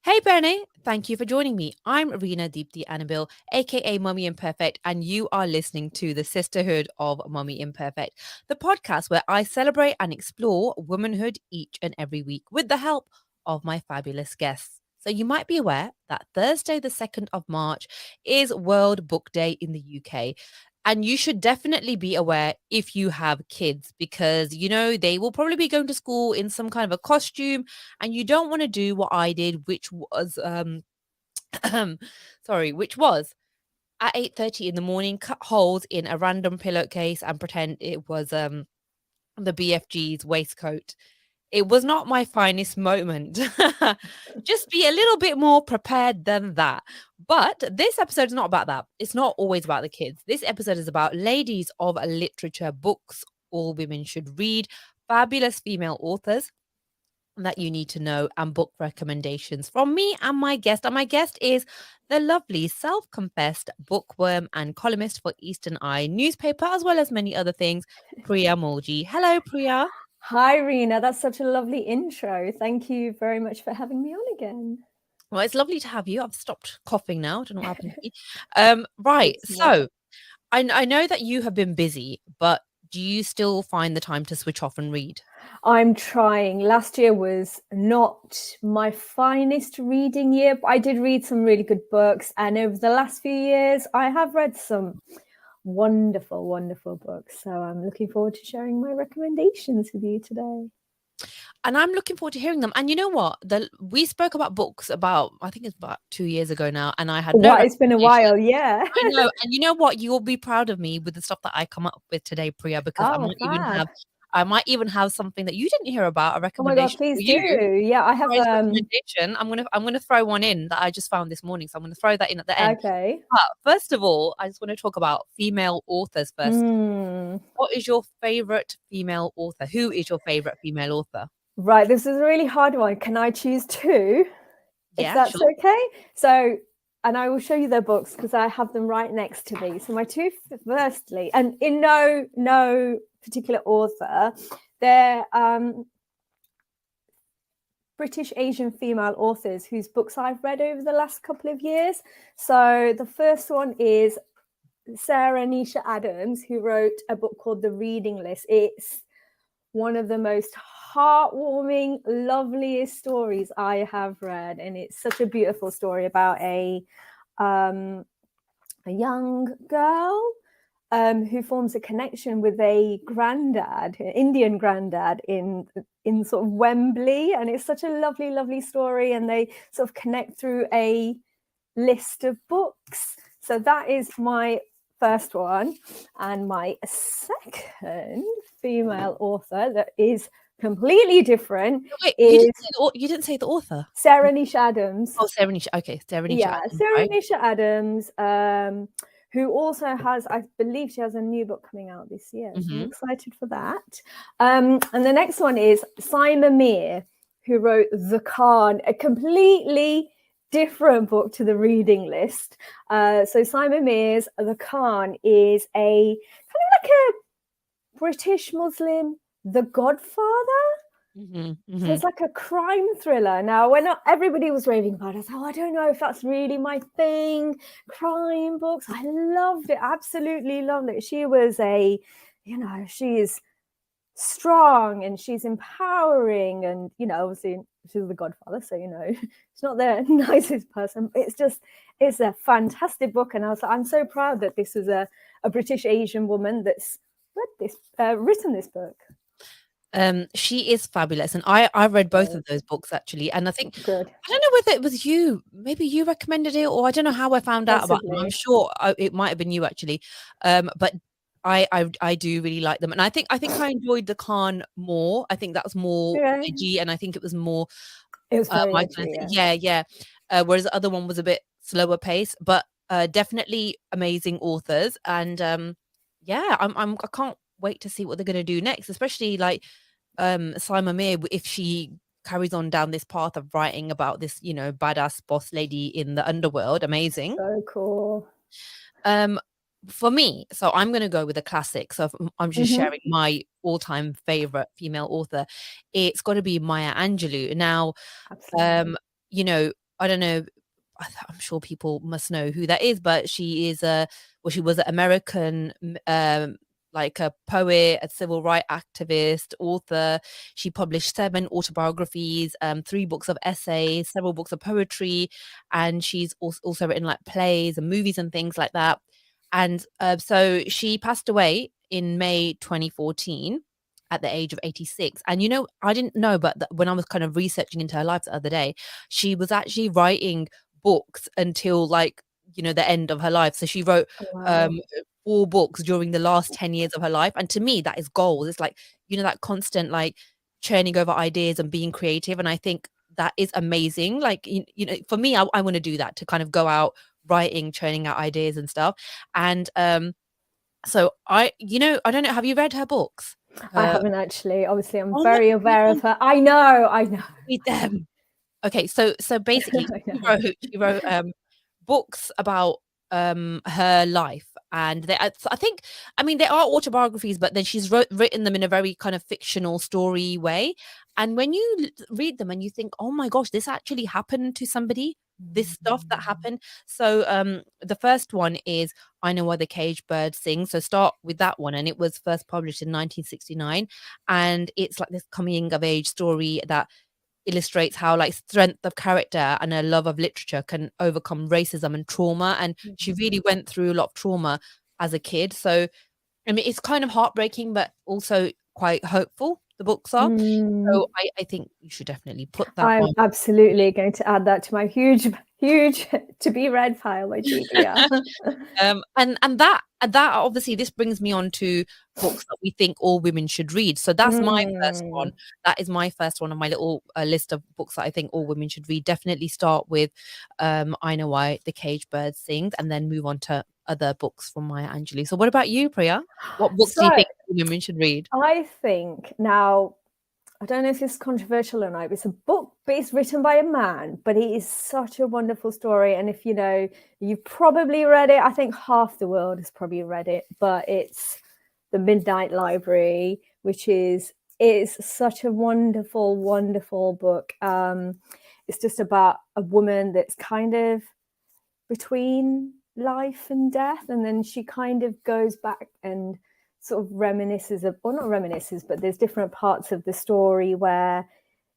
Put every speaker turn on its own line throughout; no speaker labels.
Hey Bernie, thank you for joining me. I'm Reena Deepti Annabelle, aka Mummy Imperfect, and you are listening to the Sisterhood of Mummy Imperfect, the podcast where I celebrate and explore womanhood each and every week with the help of my fabulous guests. So you might be aware that Thursday, the 2nd of March, is World Book Day in the UK. And you should definitely be aware if you have kids because, they will probably be going to school in some kind of a costume and you don't want to do what I did, which was sorry, which was at 8:30 in the morning, cut holes in a random pillowcase and pretend it was the BFG's waistcoat. It was not my finest moment. Just be a little bit more prepared than that. But this episode is not about that. It's not always about the kids. This episode is about ladies of literature, books all women should read, fabulous female authors that you need to know, and book recommendations from me and my guest. And my guest is the lovely self-confessed bookworm and columnist for Eastern Eye newspaper, as well as many other things, Priya Mulji. Hello, Priya.
Hi, Reena. That's such a lovely intro. Thank you very much for having me on again.
Well, it's lovely to have you. I've stopped coughing now. I don't know what happened to me. Right.
Excellent.
So I know that you have been busy, but do you still find the time to switch off and read?
I'm trying. Last year was not my finest reading year, but I did read some really good books. And over the last few years, I have read some wonderful, wonderful books. So I'm looking forward to sharing my recommendations with you today.
And I'm looking forward to hearing them. And you know what? We spoke about books about, I think it's about 2 years ago now, and I had no
It's been a
recommendation.
while, yeah.
I know. And you know what? You'll be proud of me with the stuff that I come up with today, Priya, because
Oh, fab.
I might even have something that you didn't hear about, a
Oh my God,
recommendation for
please do.
you.
Yeah, I have
Surprise recommendation. I'm gonna throw one in that I just found this morning. So I'm gonna throw that in at the end.
okay.
But first of all, I just want to talk about female authors first.
Hmm.
What is your favorite female author? Who is your favorite female author?
Right, this is a really hard one. Can I choose two? If
Yeah,
that's
sure.
okay. So, and I will show you their books because I have them right next to me. So my two, firstly, and in no particular author, they're British Asian female authors whose books I've read over the last couple of years. So the first one is Sarah Nisha Adams, who wrote a book called The Reading List. It's one of the most heartwarming, loveliest stories I have read, and it's such a beautiful story about a young girl who forms a connection with a granddad, an Indian granddad in sort of Wembley, and it's such a lovely, lovely story. And they sort of connect through a list of books. So that is my first one. And my second female author that is completely different
Wait,
is
you didn't say the author.
Sarah Nisha Adams.
Oh, Sarah Nisha. Okay, Sarah Nisha Adams,
Sarah
right?
Nisha Adams, who also has, I believe she has a new book coming out this year. So I'm excited for that. And the next one is Simon Mears, who wrote The Khan, a completely different book to The Reading List. So Simon Mears, The Khan, is a kind of like a British Muslim The Godfather. So it's like a crime thriller. Now, when everybody was raving about it, I was like, I don't know if that's really my thing. Crime books. I loved it. Absolutely loved it. She was she's strong and she's empowering. And, obviously she's the Godfather. So, she's not the nicest person. It's a fantastic book. And I was like, I'm so proud that this is a British Asian woman that's written this book.
She is fabulous, and I read both of those books actually, and I think
Good.
I don't know whether it was you, maybe you recommended it, or I don't know how I found out about them. I'm sure it might have been you actually, but I do really like them, and I think I enjoyed The Khan more. I think that was more edgy, and I think it was more.
It was very
my
edgy,
kind of thing. Yeah. Whereas the other one was a bit slower pace, but definitely amazing authors, and yeah, I can't wait to see what they're going to do next, especially like Simon Mears, if she carries on down this path of writing about this, badass boss lady in the underworld. Amazing.
So cool.
For me, so I'm going to go with a classic. So I'm just sharing my all-time favorite female author. It's got to be Maya Angelou. Now,
Absolutely.
I don't know, I'm sure people must know who that is, but she is she was an American, like a poet, a civil rights activist, author. She published 7 autobiographies, 3 books of essays, several books of poetry, and she's also written like plays and movies and things like that. And so she passed away in May 2014 at the age of 86. And I didn't know, but when I was kind of researching into her life the other day, she was actually writing books until like the end of her life. So she wrote
Wow.
4 books during the last 10 years of her life, and to me that is gold. It's like that constant like churning over ideas and being creative, and I think that is amazing. Like for me, I want to do that, to kind of go out writing, churning out ideas and stuff. And so I don't know, have you read her books?
I haven't actually. Obviously, I'm
Oh my
very aware
God,
of her. I know.
read them. Okay, so basically
I
she
know.
wrote books about her life, and I think, I mean, they are autobiographies, but then she's written them in a very kind of fictional story way. And when you read them and you think, oh my gosh, this actually happened to somebody, this stuff that happened. So the first one is I Know Why the Caged Bird Sings. So start with that one, and it was first published in 1969, and it's like this coming of age story that illustrates how like strength of character and a love of literature can overcome racism and trauma. And she really went through a lot of trauma as a kid. So I mean, it's kind of heartbreaking, but also quite hopeful, the books are.
Mm.
So I think you should definitely put that
I'm
on.
absolutely going to add that to my huge to be read pile by TBR.
And that obviously, this brings me on to books that we think all women should read. So that's my first one.
Mm.
That is my first one on my little list of books that I think all women should read. Definitely start with I Know Why the Caged Bird Sings, and then move on to other books from Maya Angelou. So what about you, Priya? What books do you
So
think all women should read?
I think now, I don't know if it's controversial or not. It's a book written by a man, but it is such a wonderful story. And if you've probably read it. I think half the world has probably read it, but it's The Midnight Library, which is such a wonderful, wonderful book. It's just about a woman that's kind of between life and death, and then she kind of goes back and sort of reminisces of, well, not reminisces, but there's different parts of the story where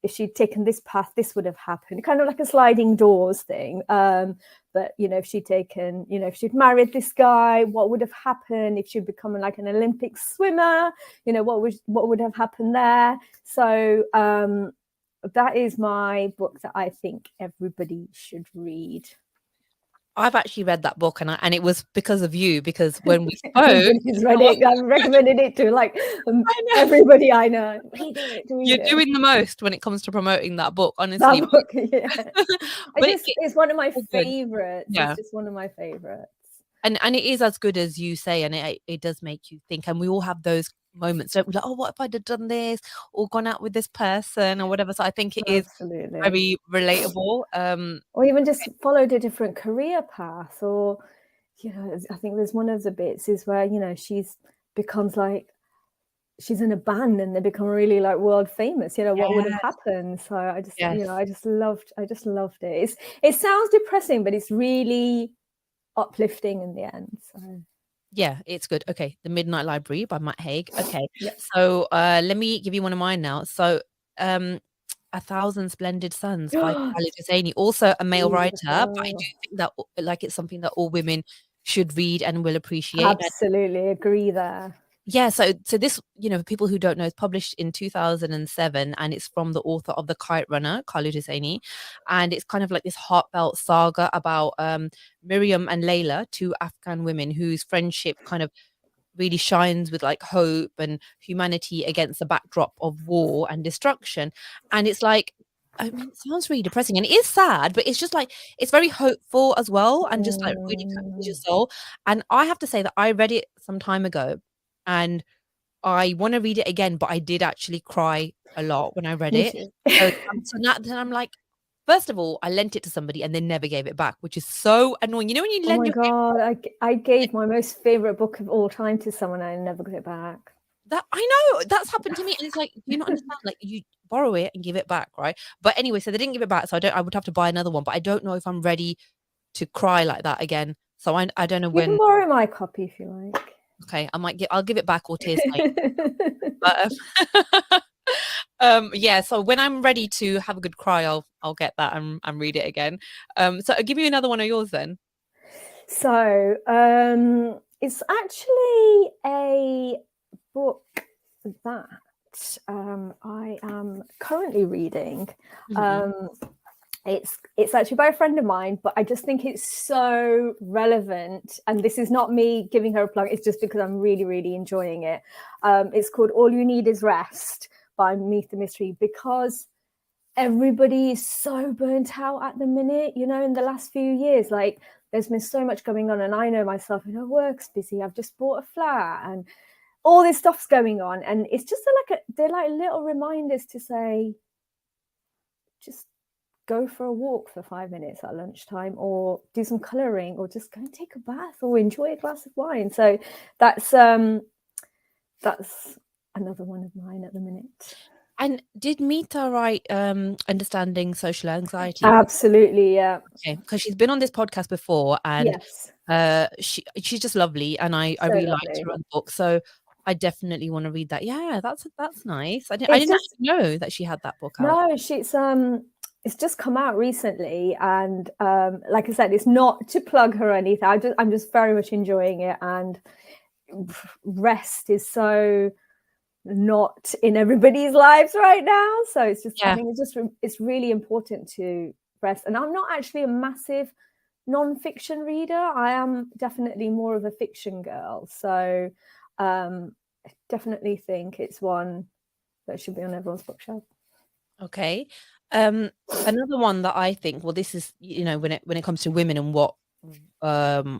if she'd taken this path, this would have happened, kind of like a sliding doors thing. But if she'd taken, if she'd married this guy, what would have happened? If she'd become like an Olympic swimmer, what would have happened there? So that is my book that I think everybody should read.
I've actually read that book, and it was because of you, because when we spoke,
Everybody's read it. I've recommended it to like everybody I know. Read it.
You're doing the most when it comes to promoting that book, honestly.
That book, yeah.
But
It's one of my
good.
favorites.
Yeah.
It's just one of my favorites.
And it is as good as you say, and it does make you think. And we all have those moments, don't we? Like, oh, what if I'd have done this or gone out with this person or whatever? So I think it is
Absolutely.
very relatable.
Or even just followed a different career path, or I think there's one of the bits is where she's becomes like she's in a band and they become really like world famous. What would have happened? So I just I just loved it. It sounds depressing, but it's really uplifting in the end. So
yeah, it's good. Okay, The Midnight Library by Matt Haig. Okay,
yep.
So let me give you one of mine now. So A Thousand Splendid Suns by Khaled Hosseini, also a male writer, but I do think that like it's something that all women should read and will appreciate.
Absolutely agree there.
Yeah, so this, people who don't know, is published in 2007, and it's from the author of The Kite Runner, Khaled Hosseini, and it's kind of like this heartfelt saga about Miriam and Layla, 2 Afghan women whose friendship kind of really shines with like hope and humanity against the backdrop of war and destruction. And it's like, I mean, it sounds really depressing and it is sad, but it's just like, it's very hopeful as well, and just like really touches your soul. And I have to say that I read it some time ago, and I want to read it again, but I did actually cry a lot when I read it. So now then I'm like, first of all, I lent it to somebody and they never gave it back, which is so annoying. When you lend your
God, I gave my most favorite book of all time to someone and I never got it back.
That I know that's happened to me, and it's like, do you not understand? Like, borrow it and give it back, right? But anyway, so they didn't give it back, so I would have to buy another one, but I don't know if I'm ready to cry like that again. So I don't know
You can
when.
borrow my copy if you like.
Okay, I'll give it back or tears. But yeah, so when I'm ready to have a good cry, I'll get that and read it again. So give me another one of yours then.
So it's actually a book that I am currently reading. It's actually by a friend of mine, but I just think it's so relevant. And this is not me giving her a plug, it's just because I'm really, really enjoying it. It's called All You Need Is Rest by Meet the Mystery, because everybody is so burnt out at the minute, you know, in the last few years. Like, there's been so much going on, and I know myself, you know, work's busy, I've just bought a flat and all this stuff's going on, and it's just they're like little reminders to say, just go for a walk for 5 minutes at lunchtime, or do some colouring, or just go and take a bath, or enjoy a glass of wine. So that's another one of mine at the minute.
And did Mita write Understanding Social Anxiety?
Absolutely, yeah.
Okay, because she's been on this podcast before, and
yes,
she's just lovely, and I really liked her book, so I definitely want to read that. Yeah, that's nice. I didn't actually know that she had that book out.
No, it's just come out recently, and like I said, it's not to plug her or anything. I'm just very much enjoying it, and rest is so not in everybody's lives right now. So it's just, I think it's really important to rest. And I'm not actually a massive non-fiction reader. I am definitely more of a fiction girl. So I definitely think it's one that should be on everyone's bookshelf.
Okay. Another one that I think, well, this is, you know, when it comes to women and what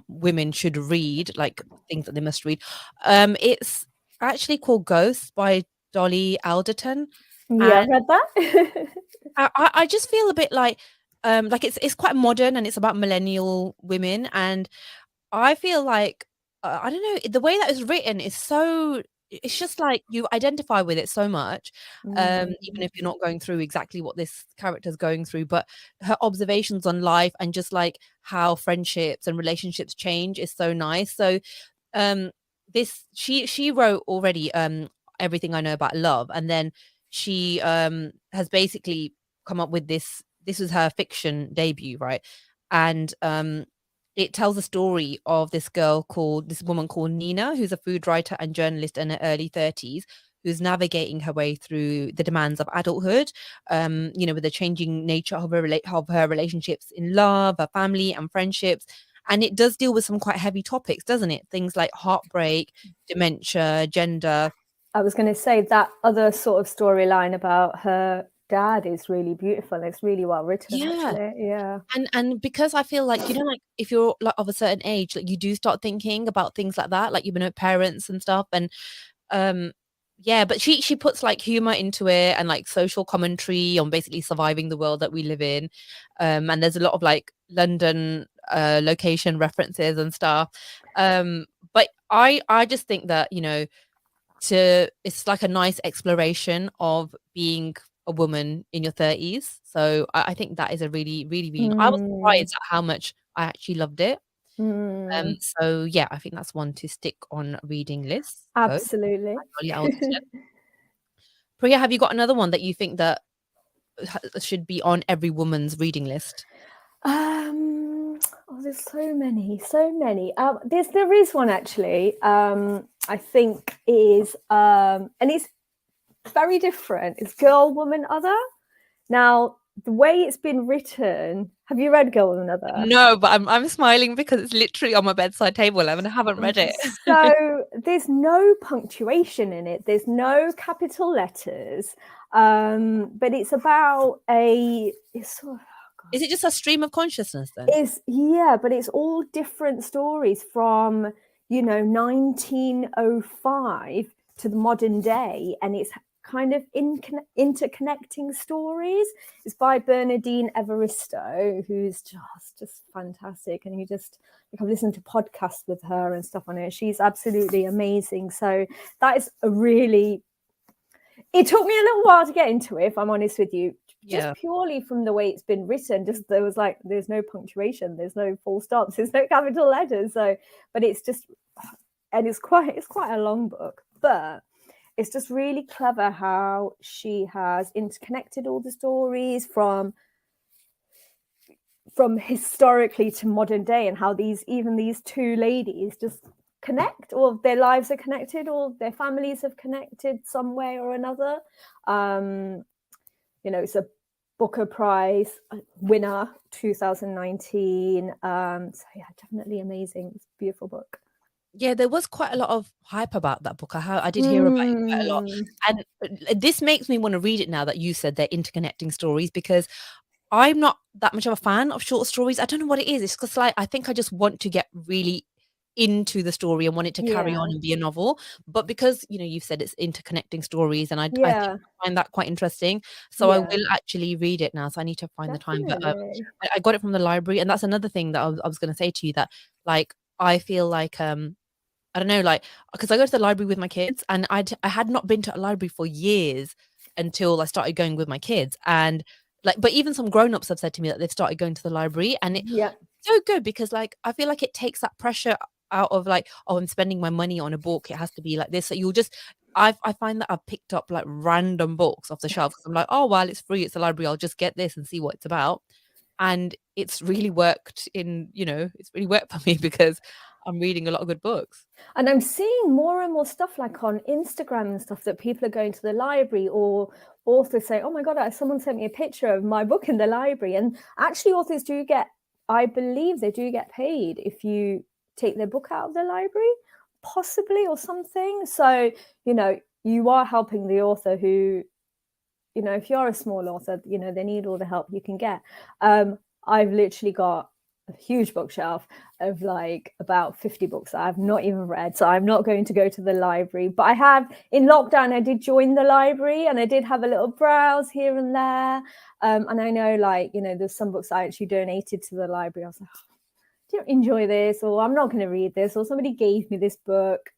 women should read, like things that they must read. It's actually called Ghosts by Dolly Alderton.
Yeah, I've read that.
I just feel a bit like it's quite modern, and it's about millennial women, and I feel like I don't know, the way that it's written is so, it's just like you identify with it so much, even if you're not going through exactly what this character's going through. But her observations on life and just like how friendships and relationships change is so nice. So this she wrote already Everything I Know About Love, and then she has basically come up with this was her fiction debut, right? And it tells the story of this woman called Nina, who's a food writer and journalist in her early 30s, who's navigating her way through the demands of adulthood, you know, with the changing nature of her relationships in love, her family and friendships. And it does deal with some quite heavy topics, doesn't it? Things like heartbreak, dementia, gender.
I was going to say that other sort of storyline about her dad is really beautiful. It's really well written, actually. Yeah.
And because I feel like, you know, like if you're like of a certain age, like you do start thinking about things like that, like, you know, parents and stuff. And yeah, but she puts like humor into it and like social commentary on basically surviving the world that we live in. And there's a lot of like London location references and stuff. But I just think that, you know, it's like a nice exploration of being a woman in your 30s. So I think that is a really, really, really I was surprised at how much I actually loved it. So yeah, I think that's one to stick on reading lists.
Absolutely.
Priya, have you got another one that you think that should be on every woman's reading list?
There's so many. There is one actually. I think is and it's very different. It's Girl, Woman, Other. Now, the way it's been written, have you read Girl, Woman, Other?
No, but I'm smiling because it's literally on my bedside table and I haven't read it.
So there's no punctuation in it. There's no capital letters. But it's about
is it just a stream of consciousness then?
But it's all different stories from, you know, 1905 to the modern day, and it's kind of interconnecting stories. It's by Bernardine Evaristo, who's just fantastic, and I've listened to podcasts with her and stuff on it. She's absolutely amazing. So that is It took me a little while to get into it, if I'm honest with you, just
Yeah.
purely from the way it's been written. Just there's no punctuation, there's no full stops, there's no capital letters. So, but it's just, and it's quite a long book, but it's just really clever how she has interconnected all the stories from historically to modern day, and how these two ladies just connect, or their lives are connected, or their families have connected some way or another. It's a Booker Prize winner 2019. So yeah, definitely amazing. It's a beautiful book.
Yeah, there was quite a lot of hype about that book. I did hear about it quite a lot. And this makes me want to read it now that you said they're interconnecting stories, because I'm not that much of a fan of short stories. I don't know what it is. It's just like, I think I just want to get really into the story and want it to carry on and be a novel. But because, you've said it's interconnecting stories, and I think I find that quite interesting. So I will actually read it now. So I need to find the time. But I got it from the library, and that's another thing that I was going to say to you, that like I feel like I don't know, like, because I go to the library with my kids, and I had not been to a library for years until I started going with my kids. And like, but even some grown-ups have said to me that they've started going to the library, and it's so good, because like I feel like it takes that pressure out of like, oh, I'm spending my money on a book, it has to be like this. So you'll just, I find that I've picked up like random books off the shelf, because I'm like, oh well, it's free, it's a library, I'll just get this and see what it's about. And it's really worked it's really worked for me, because I'm reading a lot of good books.
And I'm seeing more and more stuff like on Instagram and stuff, that people are going to the library, or authors say, oh my God, someone sent me a picture of my book in the library. And actually authors do get, I believe they do get paid if you take their book out of the library, possibly, or something. So, you are helping the author who, if you're a small author, they need all the help you can get. I've literally got a huge bookshelf of like about 50 books that I've not even read, so I'm not going to go to the library. But I have, in lockdown, I did join the library, and I did have a little browse here and there. And I know, like, there's some books I actually donated to the library. I was like, oh, do you enjoy this, or I'm not going to read this, or somebody gave me this book.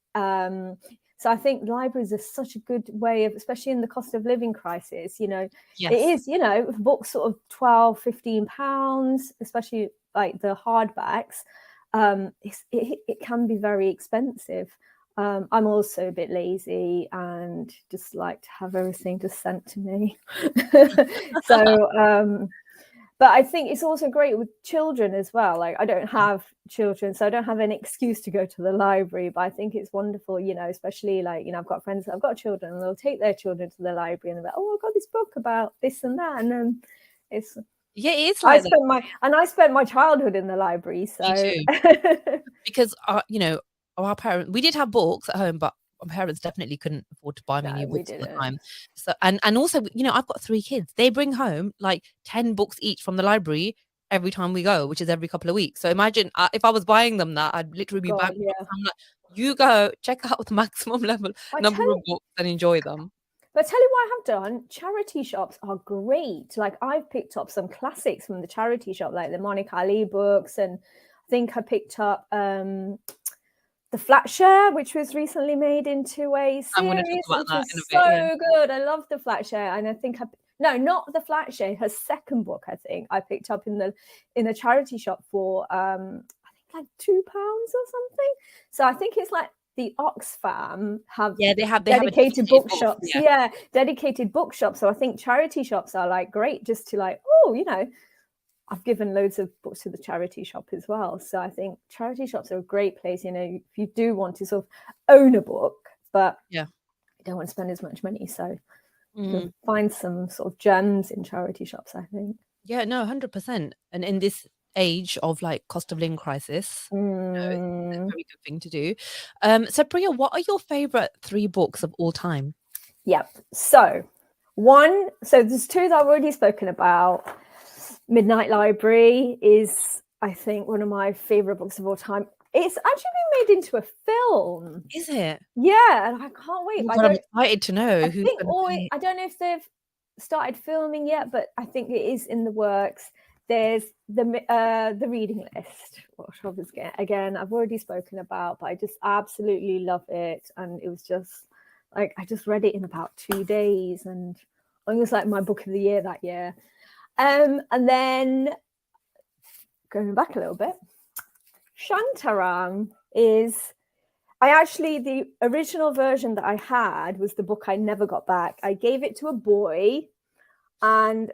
So I think libraries are such a good way of, especially in the cost of living crisis, it is, books sort of £12-15, especially like the hardbacks. It can be very expensive. I'm also a bit lazy and just like to have everything just sent to me. So but I think it's also great with children as well. Like, I don't have children, so I don't have an excuse to go to the library. But I think it's wonderful, especially like, I've got friends that have got children, and they'll take their children to the library, and they're like, oh, I got this book about this and that. And then it's,
it's like
I spent my childhood in the library. So
me too. Because our parents, we did have books at home, but my parents definitely couldn't afford to buy me new books at the time. So and also, I've got 3 kids. They bring home like 10 books each from the library every time we go, which is every couple of weeks. So imagine if I was buying them that, I'd literally be back. I'm like, you go check out the maximum level number of books and enjoy them.
But I tell you what I have done, charity shops are great. Like, I've picked up some classics from the charity shop, like the Monica Ali books, and I think I picked up The Flat Share, which was recently made into a series, which is so good. I love The Flat Share, and I think no, not The Flat Share, her second book, I think I picked up in the charity shop for I think like £2 or something. So I think it's like the Oxfam have dedicated bookshops. Dedicated bookshops. So I think charity shops are like great, just to like, I've given loads of books to the charity shop as well. So I think charity shops are a great place, if you do want to sort of own a book, but you don't want to spend as much money. So you'll find some sort of gems in charity shops, I think.
Yeah, no, 100%. And in this age of like cost of living crisis, it's a very good thing to do. So Priya, what are your favorite 3 books of all time?
Yep. So there's 2 that I've already spoken about. Midnight Library is, I think, one of my favorite books of all time. It's actually been made into a film.
Is it?
Yeah, and I can't wait.
I'm excited to know who's
I don't know if they've started filming yet, but I think it is in the works. There's the reading list, which again I've already spoken about, but I just absolutely love it, and it was just Like I just read it in about 2 days, and it was like my book of the year that year. And then going back a little bit, Shantaram is, the original version that I had was the book I never got back. I gave it to a boy and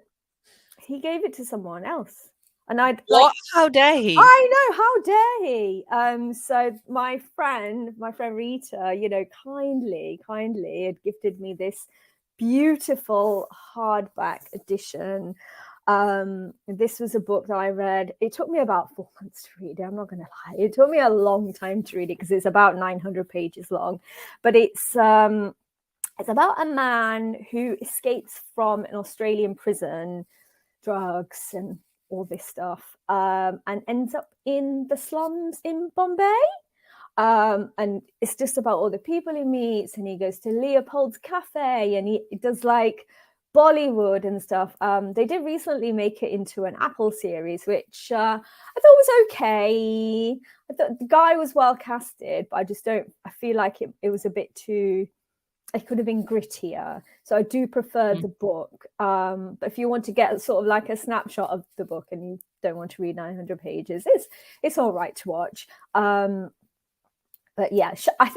he gave it to someone else. And I'd
What?
like,
How dare he?
I know, how dare he? So my friend Rita, you know, kindly had gifted me this beautiful hardback edition. This was a book that I read. It took me about 4 months to read it. I'm not going to lie. It took me a long time to read it because it's about 900 pages long. But it's about a man who escapes from an Australian prison, drugs and all this stuff, and ends up in the slums in Bombay. And it's just about all the people he meets, and he goes to Leopold's Cafe, and he does like Bollywood and stuff. They did recently make it into an Apple series, which I thought was okay. I thought the guy was well casted, but I feel like it was a bit too, it could have been grittier. So I do prefer the book. But if you want to get sort of like a snapshot of the book and you don't want to read 900 pages, it's all right to watch. But yeah,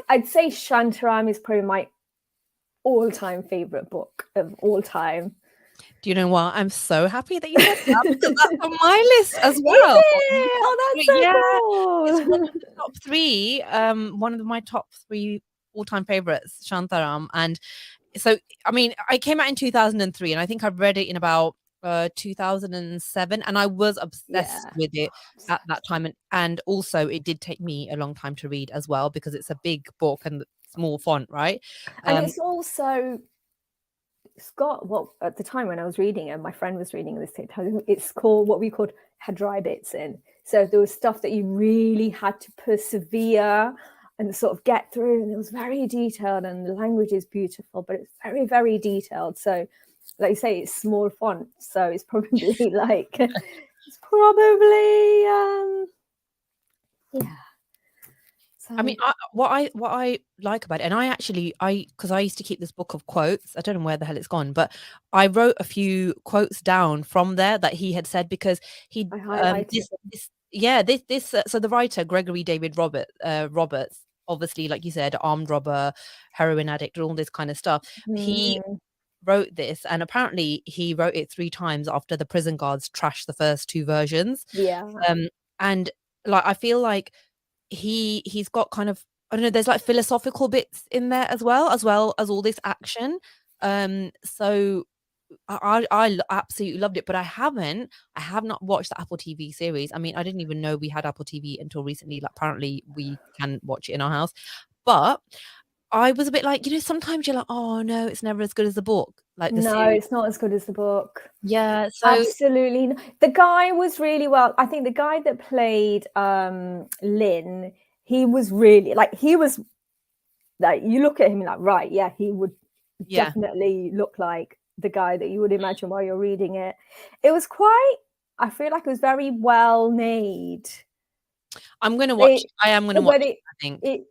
I'd say Shantaram is probably my all-time favorite book of all time.
Do you know what? I'm so happy that you said that because that's on my list as well.
Oh, that's so cool.
It's one of the top 3. One of my top 3 all-time favorites, Shantaram. And so, I mean, I came out in 2003, and I think I read it in about 2007, and I was obsessed with it at that time. And also, it did take me a long time to read as well because it's a big book and small font, right?
And it's also, it's got what at the time when I was reading it, my friend was reading this, it's called what we called had dry bits in. So there was stuff that you really had to persevere and sort of get through, and it was very detailed, and the language is beautiful, but it's very, very detailed. So like you say, it's small font, so it's probably like it's probably yeah. So,
I mean, what I like about it, and because I used to keep this book of quotes. I don't know where the hell it's gone, but I wrote a few quotes down from there that he had said, because he so the writer Gregory David Roberts, obviously, like you said, armed robber, heroin addict, and all this kind of stuff. He wrote this, and apparently he wrote it 3 times after the prison guards trashed the first 2 versions. And like I feel like he's got kind of, I don't know, there's like philosophical bits in there as well as all this action. So I absolutely loved it, but I have not watched the Apple TV series. I mean, I didn't even know we had Apple TV until recently. Like, apparently we can watch it in our house, but I was a bit like, you know, sometimes you're like, oh no, it's never as good as the book. Like the series.
It's not as good as the book.
Yeah, so
absolutely. The guy was really well. I think the guy that played Lynn, he was really like, you look at him like, right, yeah, he would definitely look like the guy that you would imagine while you're reading it. It was I feel like it was very well made.
I'm going to watch. I am going to watch it, I think.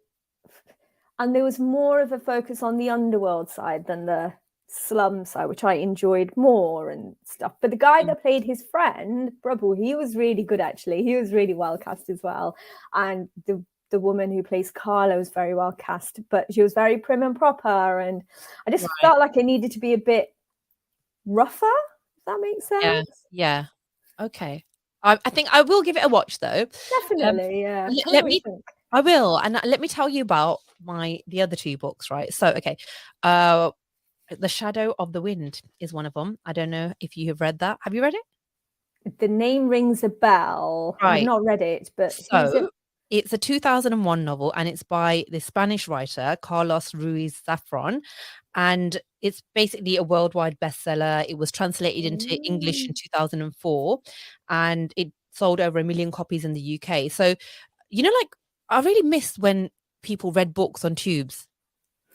And there was more of a focus on the underworld side than the slum side, which I enjoyed more and stuff. But the guy that played his friend, Prabhu, he was really good, actually. He was really well cast as well. And the woman who plays Carla was very well cast, but she was very prim and proper. And I just felt like it needed to be a bit rougher, if that makes sense.
Yeah. Okay. I think I will give it a watch, though.
Definitely, yeah.
I will, and let me tell you about the other 2 books, right? So, okay, The Shadow of the Wind is one of them. I don't know if you have read that. Have you read it?
The name rings a bell.
Right.
I've not read it, but
so it's a 2001 novel, and it's by the Spanish writer Carlos Ruiz Zafron, and it's basically a worldwide bestseller. It was translated into English in 2004, and it sold over 1 million copies in the UK. So, you know, like, I really missed when people read books on tubes,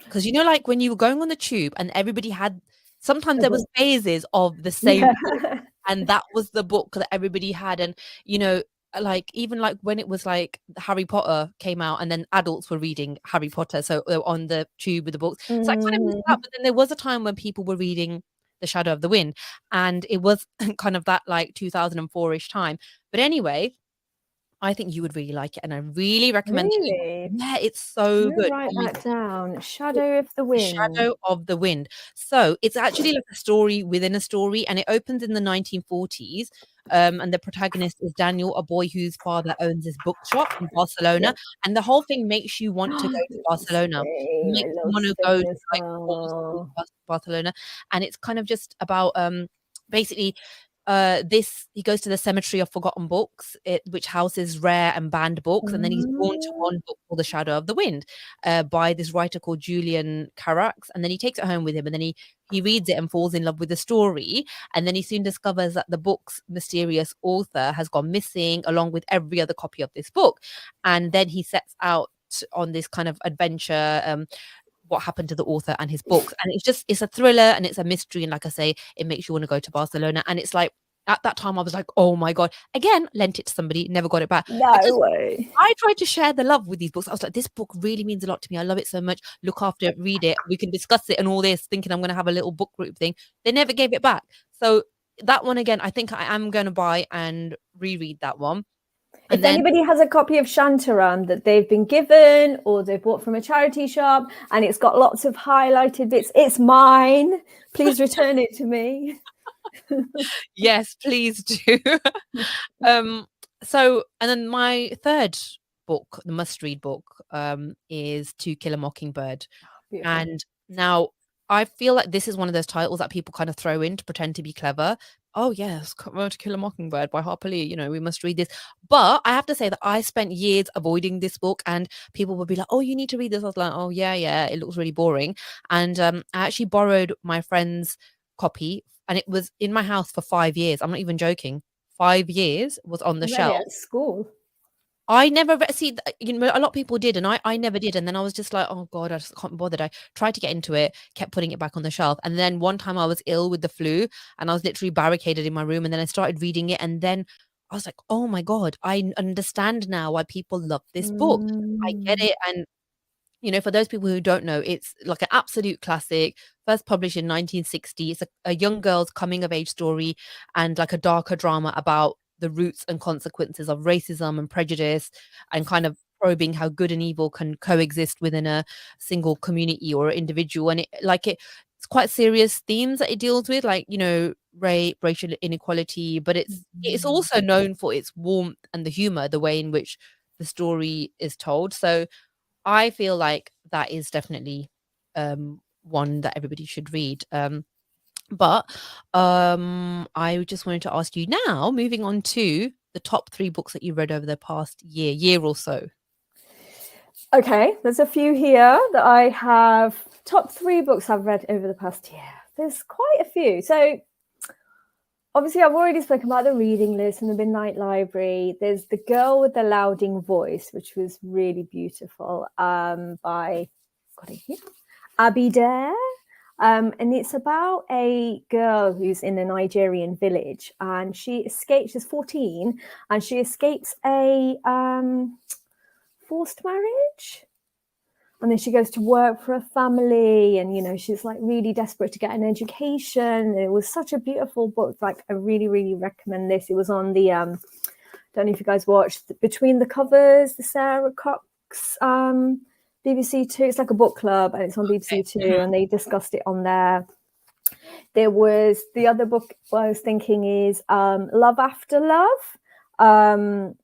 because, you know, like when you were going on the tube and everybody had, sometimes there was phases of the same book, and that was the book that everybody had. And, you know, like even like when it was like Harry Potter came out and then adults were reading Harry Potter, so on the tube with the books. So I kind of missed out. But then there was a time when people were reading The Shadow of the Wind, and it was kind of that like 2004-ish time. But anyway, I think you would really like it, and I really recommend it.
Really?
Yeah, it's so
I'm gonna
good.
write that down.
It's
Shadow of the
The
Wind.
Shadow of the Wind. So it's actually like a story within a story, and it opens in the 1940s. And the protagonist is Daniel, a boy whose father owns this bookshop in Barcelona,
Yep.
and the whole thing makes you want to go to Barcelona.
Spain.
Makes
I
you
love
want to go
Spain
to
as
like Wales or
well.
Barcelona, and it's kind of just about basically this he goes to the cemetery of forgotten books, which houses rare and banned books, and then he's drawn to
Mm.
one book called The Shadow of the Wind, by this writer called Julian Carax, and then he takes it home with him, and then he reads it and falls in love with the story, and then he soon discovers that the book's mysterious author has gone missing along with every other copy of this book, and then he sets out on this kind of adventure, what happened to the author and his books. And it's a thriller and it's a mystery. And like I say, it makes you want to go to Barcelona. And it's like, at that time, I was like, oh my God. Again, lent it to somebody, never got it back.
No
Because
way.
I tried to share the love with these books. I was like, this book really means a lot to me. I love it so much. Look after it, read it. We can discuss it and all this, thinking I'm going to have a little book group thing. They never gave it back. So that one again, I think I am going to buy and reread that one.
If anybody has a copy of Shantaram that they've been given or they've bought from a charity shop and it's got lots of highlighted bits, it's mine. Please return it to me.
Yes, please do. So, and then my third book, the must-read book, is To Kill a Mockingbird.
Beautiful.
And now I feel like this is one of those titles that people kind of throw in to pretend to be clever. Oh yes, To Kill a Mockingbird by Harper Lee. You know, we must read this. But I have to say that I spent years avoiding this book, and people would be like, "Oh, you need to read this." I was like, "Oh yeah, it looks really boring." And I actually borrowed my friend's copy, and it was in my house for 5 years. I'm not even joking. 5 years was on the
I read it
shelf.
at school.
I never see, you know, a lot of people did, and I never did. And then I was just like, oh God, I just can't be bothered. I tried to get into it, kept putting it back on the shelf. And then one time I was ill with the flu, and I was literally barricaded in my room. And then I started reading it, and then I was like, oh my God, I understand now why people love this book. I get it. And you know, for those people who don't know, it's like an absolute classic, first published in 1960. It's a young girl's coming of age story and like a darker drama about the roots and consequences of racism and prejudice, and kind of probing how good and evil can coexist within a single community or individual. And it's quite serious themes that it deals with, like, you know, rape, racial inequality, but it's also known for its warmth and the humor, the way in which the story is told. So I feel like that is definitely one that everybody should read. But I just wanted to ask you now, moving on to the top 3 books that you read over the past year or so.
Okay, there's a few here that I have. Top 3 books I've read over the past year. There's quite a few. So obviously I've already spoken about the reading list and the Midnight Library. There's The Girl with the Louding Voice, which was really beautiful, by Abby Dare. And it's about a girl who's in a Nigerian village, and she escapes. She's 14, and she escapes a forced marriage. And then she goes to work for a family, and, you know, she's like really desperate to get an education. It was such a beautiful book. Like, I really, really recommend this. It was on the, don't know if you guys watched Between the Covers, the Sarah Cox BBC Two. It's like a book club, and it's on BBC Two, and they discussed it on there. There was the other book I was thinking is Love After Love.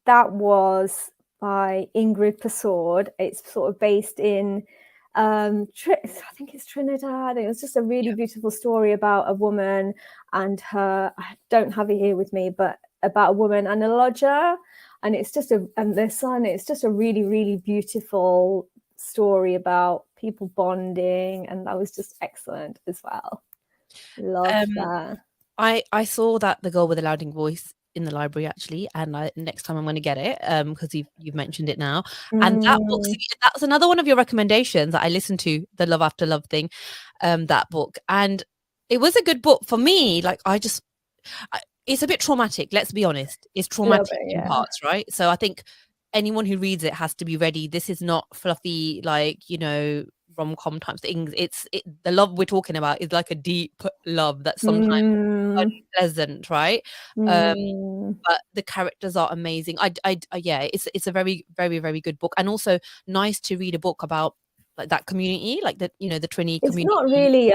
That was by Ingrid Persaud. It's sort of based in I think it's Trinidad. It was just a really beautiful story about a woman and her, I don't have it here with me, but about a woman and a lodger, and it's just and their son. It's just a really, really beautiful story about people bonding, and that was just excellent as well. Love that.
I saw that The Girl with the Louding Voice in the library, actually, and next time I'm going to get it, because you've mentioned it now. And that book, that's another one of your recommendations that I listened to, the Love After Love thing, that book, and it was a good book for me. Like, it's a bit traumatic, let's be honest. It's
A little
traumatic
bit,
in
yeah.
parts, right? So I think anyone who reads it has to be ready. This is not fluffy, like, rom-com type things. The love we're talking about is like a deep love that's sometimes unpleasant, right? But the characters are amazing. Yeah, it's a very, very, very good book, and also nice to read a book about like that community, like the the Trini
It's
community.
not really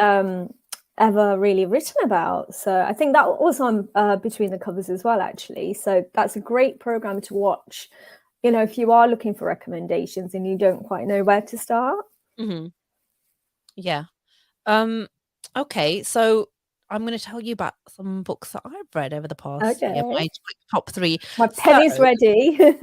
ever really written about, so I think that also on Between the Covers as well, actually. So that's a great program to watch, if you are looking for recommendations and you don't quite know where to start.
Yeah. Okay, so I'm going to tell you about some books that I've read over the past year, my
Okay,
top 3.
my
So,
pen is ready.
well,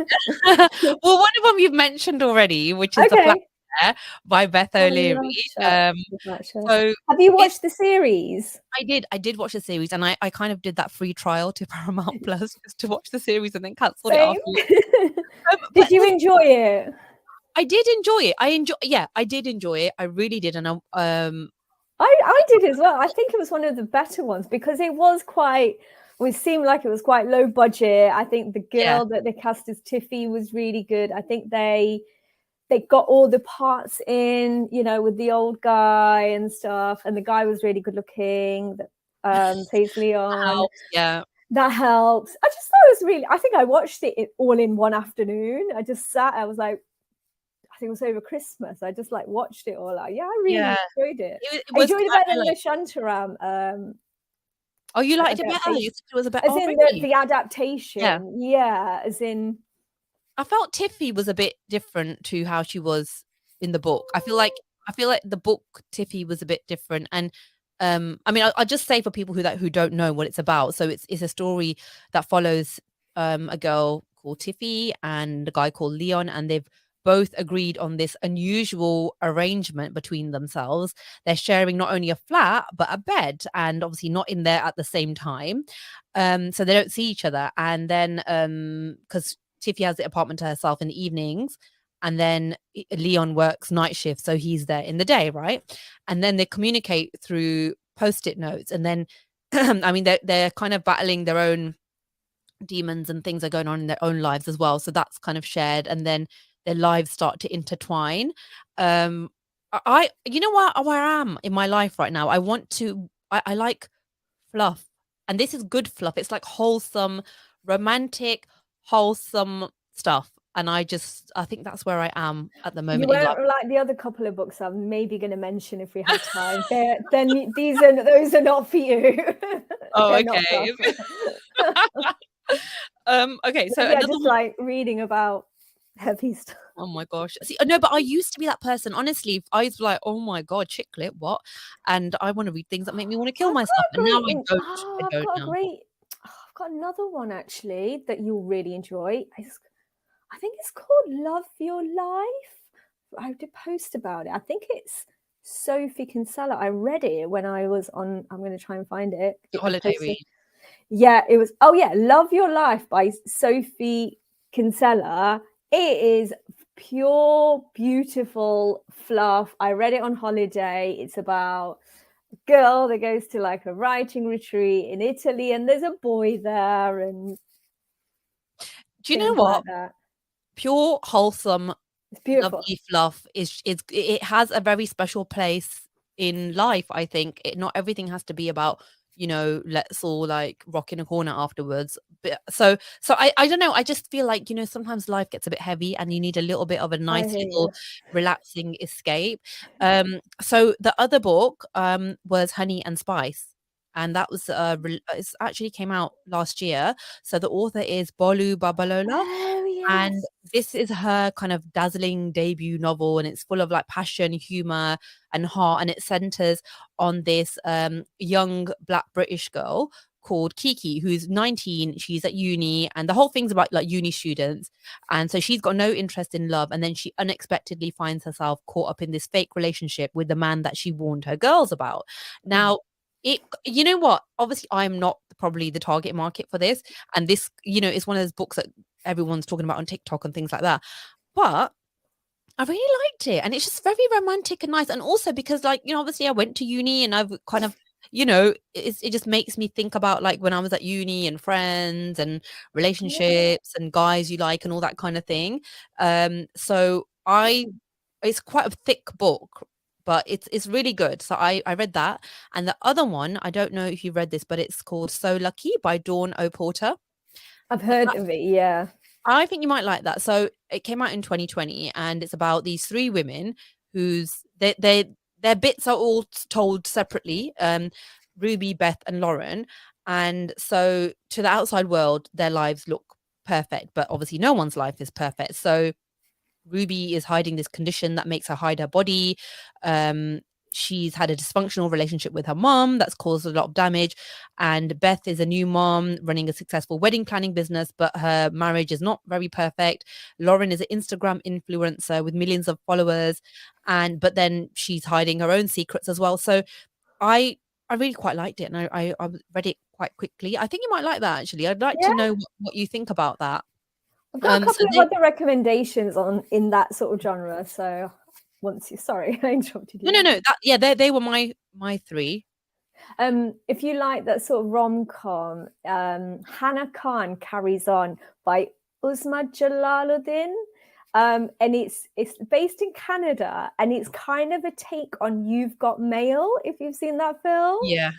one of them you've mentioned already, which is The Flat
Okay.
Bear by Beth
I
O'Leary.
love that show.
So
Have you
it's
watched the series?
I did watch the series, and I kind of did that free trial to Paramount Plus just to watch the series and then cancelled it
Same.
afterwards.
Did you enjoy it?
I did enjoy it. I did enjoy it. I really did, and
I did as well. I think it was one of the better ones because it seemed like it was quite low budget. I think the girl that they cast as Tiffy was really good. I think they got all the parts in, with the old guy and stuff, and the guy was really good looking. Plays Leon.
yeah.
That helps. I just thought it was I think I watched it all in one afternoon. I just sat, I was like, I think it was over Christmas. I just watched it all out. Yeah, I really enjoyed it. I enjoyed it better than the Shantaram.
Oh, you liked it better? You said it was a bit...
As in the adaptation. Yeah, as in...
I felt Tiffy was a bit different to how she was in the book. I feel like the book Tiffy was a bit different. And I mean, I'll just say for people who don't know what it's about. So it's a story that follows a girl called Tiffy and a guy called Leon, and they've both agreed on this unusual arrangement between themselves. They're sharing not only a flat but a bed, and obviously not in there at the same time. So they don't see each other. And then because Tiffy has the apartment to herself in the evenings, and then Leon works night shift, so he's there in the day, right? And then they communicate through post-it notes, and then I mean they're kind of battling their own demons, and things are going on in their own lives as well, so that's kind of shared, and then their lives start to intertwine. I you know where I am in my life right now. I like fluff, and this is good fluff. It's like wholesome, romantic, wholesome stuff, and I think that's where I am at the moment.
You won't like the other couple of books I'm maybe going to mention if we have time. Then those are not for you.
Oh, okay. Okay, so
yeah, just like reading about heavy stuff.
Oh my gosh. See, no, but I used to be that person. Honestly, I was like, oh my God, chick lit, what? And I want to read things that make me want to kill myself. And now I don't.
I've got another one actually that you'll really enjoy. I think it's called Love Your Life. I did post about it. I think it's Sophie Kinsella. I read it when I was on, I'm going to try and find it.
Holiday read.
Yeah, it was, Love Your Life by Sophie Kinsella. It is pure, beautiful fluff. I read it on holiday. It's about a girl that goes to like a writing retreat in Italy, and there's a boy there. And
do you know what?
Like
pure, wholesome,
it's beautiful.
Lovely fluff it has a very special place in life. I think not everything has to be about let's all like rock in a corner afterwards. But so I don't know. I just feel like sometimes life gets a bit heavy, and you need a little bit of a nice little relaxing escape. So the other book was Honey and Spice. And that was it actually came out last year. So the author is Bolu Babalola.
Oh, yes.
And this is her kind of dazzling debut novel, and it's full of like passion, humor, and heart. And it centers on this young Black British girl called Kiki, who's 19. She's at uni, and the whole thing's about like uni students. And so she's got no interest in love, and then she unexpectedly finds herself caught up in this fake relationship with the man that she warned her girls about. Now, you know what? Obviously, I'm not probably the target market for this, and this, is one of those books that everyone's talking about on TikTok and things like that. But I really liked it, and it's just very romantic and nice. And also because, like, obviously, I went to uni, and I've kind of you know, it just makes me think about like when I was at uni and friends and
Yeah.
relationships and guys you like and all that kind of thing. So it's quite a thick book, but it's really good. So I read that. And the other one, I don't know if you read this, but it's called So Lucky by Dawn O. Porter.
I've heard of it, yeah.
I think you might like that. So it came out in 2020, and it's about these three women whose their bits are all told separately. Ruby, Beth, and Lauren. And so to the outside world, their lives look perfect, but obviously no one's life is perfect. So Ruby is hiding this condition that makes her hide her body. Um, she's had a dysfunctional relationship with her mom that's caused a lot of damage. And Beth is a new mom running a successful wedding planning business, but her marriage is not very perfect. Lauren is an Instagram influencer with millions of followers, but then she's hiding her own secrets as well. So I I really quite liked it, and I read it quite quickly. I think you might like that actually. I'd like
Yeah.
to know what you think about that.
I've got a
So
couple of other recommendations in that sort of genre. So sorry, I interrupted you.
no. They were my three.
If you like that sort of rom-com, Hannah Khan Carries On by Uzma Jalaluddin. And it's based in Canada, and it's kind of a take on You've Got Mail, if you've seen that film.
Yeah.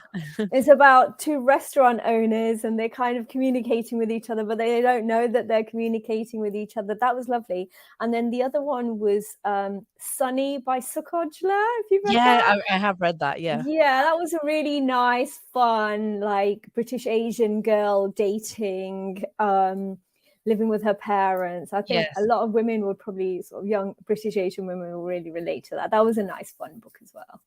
It's about two restaurant owners, and they're kind of communicating with each other, but they don't know that they're communicating with each other. That was lovely. And then the other one was Sunny by Sukojla, if you've read that.
I have read that, yeah.
Yeah, that was a really nice, fun, like British Asian girl dating, living with her parents. I think a
Yes.
lot of women would probably, sort of young British Asian women, will really relate to that. That was a nice, fun book as well.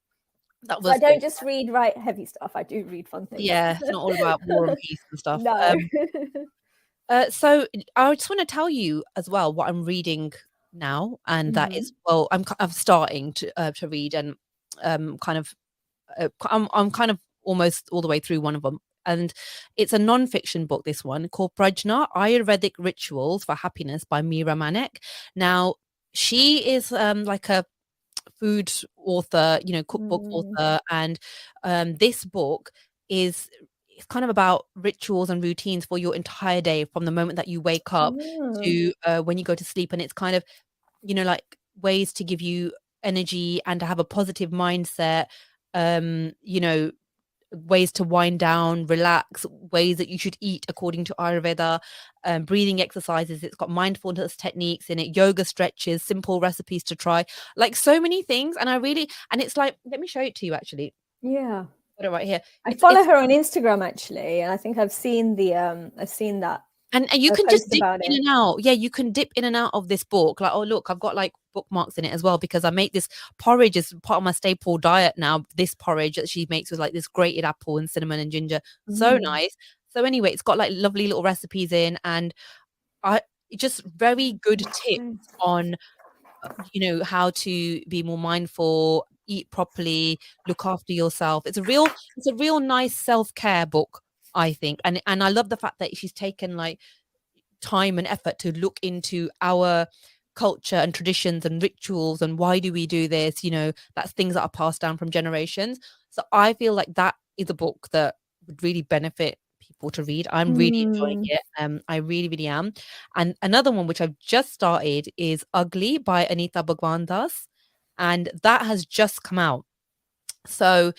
That
So I
was
don't
good.
just read heavy stuff. I do read fun things.
Yeah, it's not all about War and Peace and stuff.
No.
So I just wanna tell you as well what I'm reading now, and that
Mhm.
is well, I'm starting to read, and kind of I'm kind of almost all the way through one of them, and it's a non-fiction book, this one, called Prajna: Ayurvedic Rituals for Happiness by Meera Manek. Now, she is, like a food author, you know, cookbook
Mm.
author, and this book is it's kind of about rituals and routines for your entire day, from the moment that you wake up
Mm.
to when you go to sleep, and it's kind of, you know, like ways to give you energy and to have a positive mindset, you know, ways to wind down, relax, ways that you should eat according to Ayurveda, breathing exercises. It's got mindfulness techniques in it, yoga stretches, simple recipes to try, like so many things. And it's like, let me show it to you actually.
Yeah.
Got it right here.
I
It's
follow
it's
her on Instagram actually, and I think I've seen that
and you
a
can just
post
dip
about
in
it.
and out. Yeah, you can dip in and out of this book. Like, oh look, I've got like bookmarks in it as well, because I make this porridge as part of my staple diet now. This porridge that she makes with like this grated apple and cinnamon and ginger. So
Mm.
nice. So anyway, it's got like lovely little recipes in, and I just very good tips
Nice.
on you know, how to be more mindful, eat properly, look after yourself. It's a real nice self-care book, I think. And I love the fact that she's taken like time and effort to look into our culture and traditions and rituals, and why do we do this, you know, that's things that are passed down from generations. So I feel like that is a book that would really benefit people to read. I'm really enjoying
Mm.
it. I really, really am. And another one which I've just started is Ugly by Anita Bhagwandas, and that has just come out. So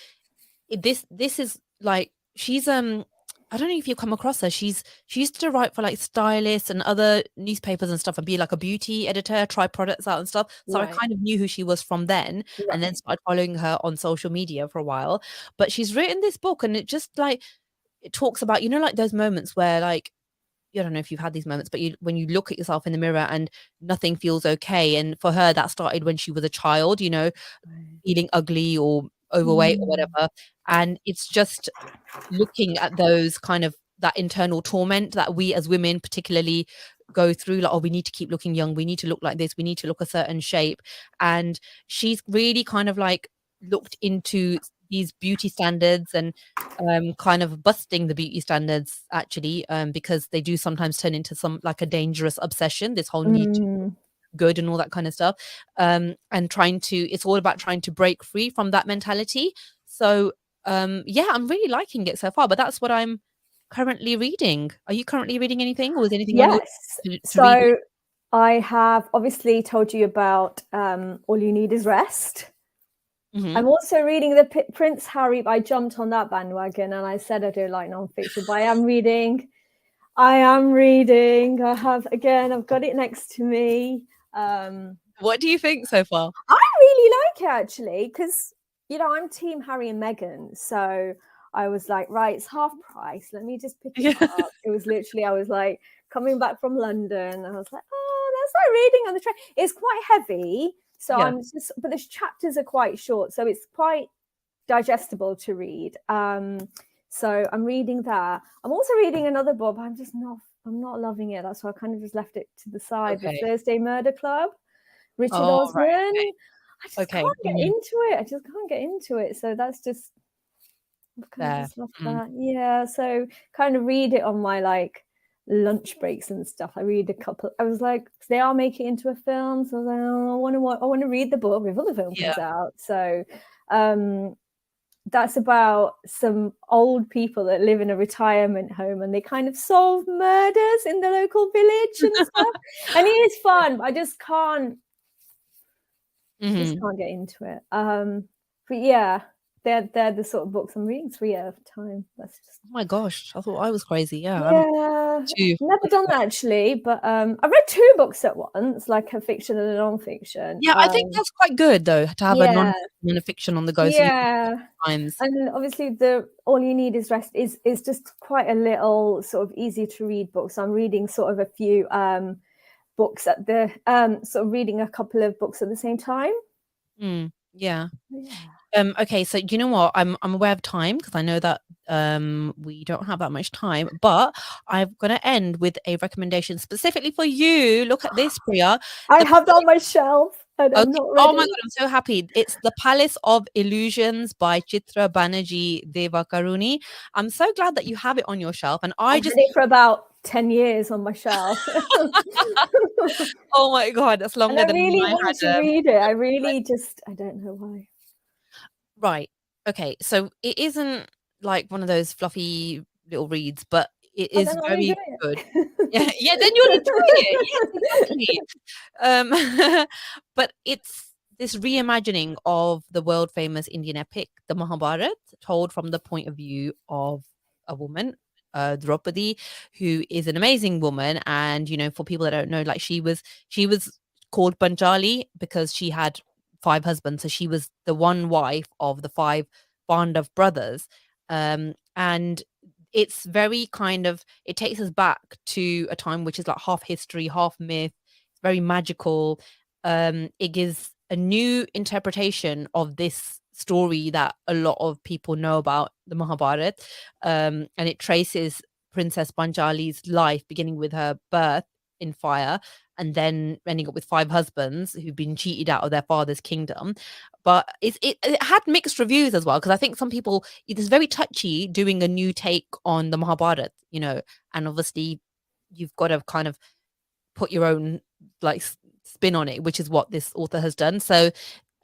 this is like she's I don't know if you've come across her. She used to write for like stylists and other newspapers and stuff, and be like a beauty editor, try products out and stuff. So I
Right.
kind of knew who she was from then, and then
Right.
started following her on social media for a while. But she's written this book, and it just like it talks about, you know, like those moments where like, I don't know if you've had these moments, but when you look at yourself in the mirror and nothing feels okay. And for her, that started when she was a child, you know,
Right.
feeling ugly or overweight or
Mm.
whatever. And it's just looking at those kind of that internal torment that we as women particularly go through, like, oh, we need to keep looking young, we need to look like this, we need to look a certain shape. And she's really kind of like looked into these beauty standards, and kind of busting the beauty standards actually, because they do sometimes turn into some like a dangerous obsession, this whole need to
Mm.
good and all that kind of stuff. And it's all about trying to break free from that mentality. So yeah, I'm really liking it so far, but that's what I'm currently reading. Are you currently reading anything, or is anything on your
Yes.
to read?
So I have obviously told you about All You Need Is Rest.
Mm-hmm.
I'm also reading the Prince Harry. I jumped on that bandwagon and I said I do like nonfiction, but I am reading. I have, I've got it next to me.
What do you think so far?
I really like it actually, because I'm team Harry and Meghan, so I was like, right, it's half price. Let me just pick it up. It was literally, I was like coming back from London, and I was like, oh, that's like reading on the train. It's quite heavy, so
Yeah.
but the chapters are quite short, so it's quite digestible to read. So I'm reading that. I'm also reading another book, but I'm not loving it. That's why I kind of just left it to the side.
Okay.
The Thursday Murder Club. Richard
Oh, right.
Osman. I just
Okay.
can't get into it. I just can't get into it. So that's just, I've kind of just left that. Yeah. So kind of read it on my like lunch breaks and stuff. I read a couple. I was like, they are making it into a film. So I was like, oh, I want to read the book before the film comes out. So that's about some old people that live in a retirement home, and they kind of solve murders in the local village and stuff. And it is fun. I just can't. Just can't get into it. But yeah, they're the sort of books I'm reading 3 at a time. That's just.
Oh my gosh, I thought I was crazy. Yeah,
Yeah, never done that actually. But I read 2 books at once, like a fiction and a non-fiction.
Yeah, I think that's quite good though, to have a non-fiction on the go. So you can times.
And obviously the All You Need Is Rest is just quite a little sort of easy to read book. So I'm reading sort of a few books at the sort of reading a couple of books at the same time.
Yeah. Okay, so you know what? I'm aware of time, because I know that we don't have that much time, but I'm gonna end with a recommendation specifically for you. Look at this, Priya.
I have that on my shelf and I'm not ready.
Oh my god, I'm so happy. It's The Palace of Illusions by Chitra Banerjee Devakaruni. I'm so glad that you have it on your shelf, and
I've read it for about 10 years on my shelf.
Oh my god, that's longer
and I
than
really
I
want to read it. I really just, I don't know why.
Right. Okay. So it isn't like one of those fluffy little reads, but it is very good. Yeah, yeah, then you'll enjoy it. Yes, exactly. But it's this reimagining of the world famous Indian epic, the Mahabharata, told from the point of view of a woman, Draupadi, who is an amazing woman. And for people that don't know, like she was called Panchali because she had 5 husbands. So she was the one wife of the 5 Pandav brothers. And it's very kind of, it takes us back to a time which is like half history, half myth. It's very magical. It gives a new interpretation of this story that a lot of people know about, the Mahabharata. And it traces Princess Panchali's life, beginning with her birth in fire and then ending up with 5 husbands who've been cheated out of their father's kingdom. But it had mixed reviews as well, because I think some people, it is very touchy doing a new take on the Mahabharata, and obviously you've got to kind of put your own like spin on it, which is what this author has done. So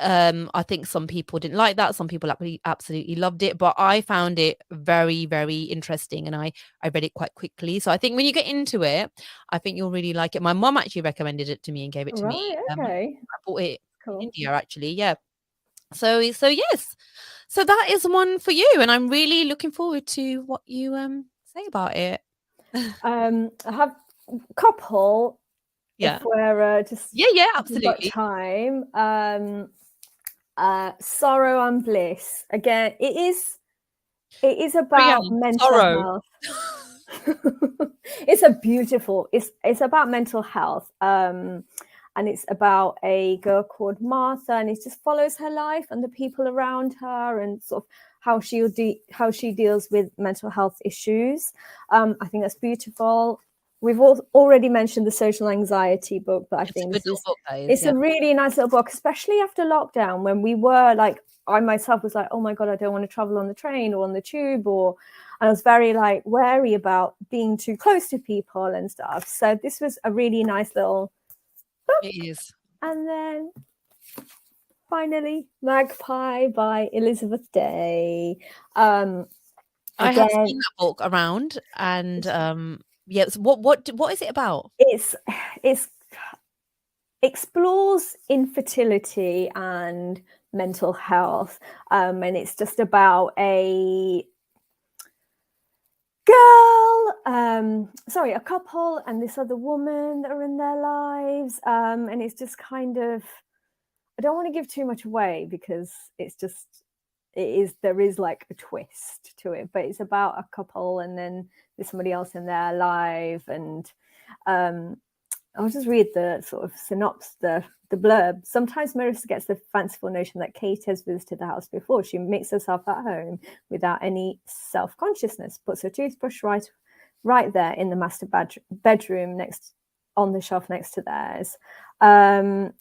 I think some people didn't like that. Some people absolutely loved it, but I found it very, very interesting, and I read it quite quickly. So I think when you get into it, I think you'll really like it. My mum actually recommended it to me and gave it to me.
Okay.
I bought it in India actually. Yeah. So yes. So that is one for you, and I'm really looking forward to what you say about it.
I have a couple.
Yeah.
If we're just
yeah, absolutely.
Time. Sorrow and Bliss. Again, it is about mental health. It's about mental health. And it's about a girl called Martha, and it just follows her life and the people around her, and sort of how she deals with mental health issues. I think that's beautiful. We've already mentioned the social anxiety book, but I think it's a really nice little book, especially after lockdown, when we were like, I myself was like, oh my God, I don't want to travel on the train or on the tube, and I was very like wary about being too close to people and stuff. So this was a really nice little book.
It is.
And then finally, Magpie by Elizabeth Day.
I have
Again,
seen that book around, and yes. What is it about?
it's explores infertility and mental health, and it's just about a a couple and this other woman that are in their lives, and it's just kind of, I don't want to give too much away because there is like a twist to it, but it's about a couple and then there's somebody else in their life, and I'll just read the sort of synopsis, the blurb. Sometimes Marissa gets the fanciful notion that Kate has visited the house before. She makes herself at home without any self-consciousness, puts her toothbrush right there in the master bedroom on the shelf next to theirs.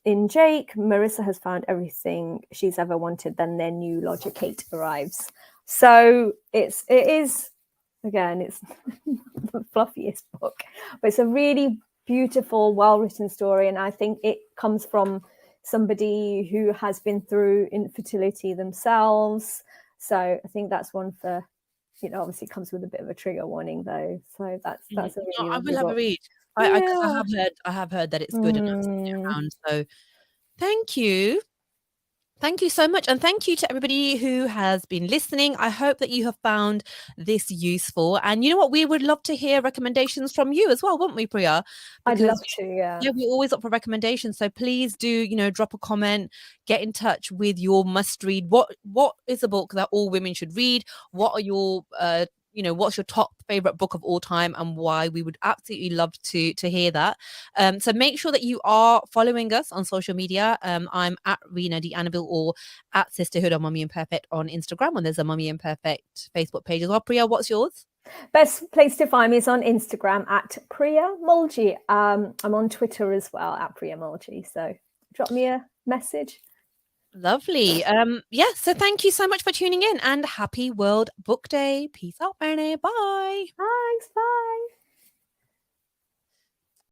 In Jake, Marissa has found everything she's ever wanted. Then their new lodger, Kate, arrives. So it is, again, it's the fluffiest book, but it's a really beautiful, well-written story, and I think it comes from somebody who has been through infertility themselves. So I think that's one for, obviously it comes with a bit of a trigger warning though. So that's a really
I will
lovely
have
book.
a read. I have heard that it's good and I've seen it around. So thank you. Thank you so much. And thank you to everybody who has been listening. I hope that you have found this useful. And you know what? We would love to hear recommendations from you as well, wouldn't we, Priya?
Because I'd love to, yeah.
Yeah, we're always up for recommendations. So please do, drop a comment, get in touch with your must read. What is a book that all women should read? What are your what's your top favorite book of all time and why? We would absolutely love to hear that. So make sure that you are following us on social media. I'm at Rena D. Annabelle or at Sisterhood or MummyImperfect on Instagram, and there's a MummyImperfect Facebook page as well. Priya, what's yours?
Best place to find me is on Instagram at Priya Mulji. I'm on Twitter as well at Priya Mulji. So drop me a message.
Lovely. So thank you so much for tuning in and happy World Book Day. Peace out, Bernie. Bye.
Thanks. Bye.